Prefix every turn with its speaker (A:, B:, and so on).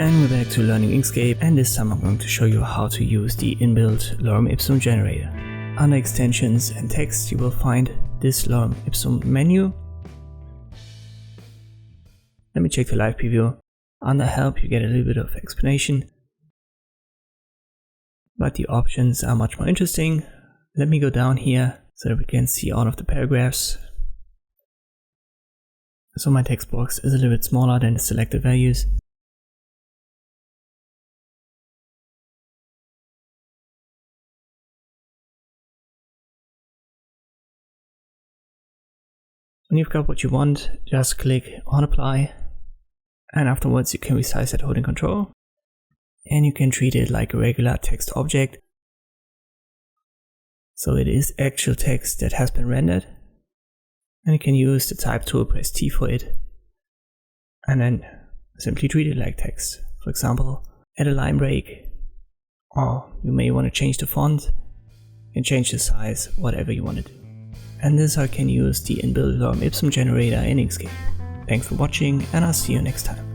A: And we're back to learning Inkscape, and this time I'm going to show you how to use the inbuilt Lorem Ipsum generator. Under extensions and text you will find this Lorem Ipsum menu. Let me check the live preview. Under help you get a little bit of explanation, but the options are much more interesting. Let me go down here so that we can see all of the paragraphs. So my text box is a little bit smaller than the selected values. When you've got what you want, just click on apply, and afterwards you can resize that holding control, and you can treat it like a regular text object. So it is actual text that has been rendered, and you can use the type tool, press T for it, and then simply treat it like text. For example, add a line break, or you may want to change the font and change the size, whatever you want to do. And this is how you can use the inbuilt Lorem Ipsum generator in Inkscape. Thanks for watching, and I'll see you next time.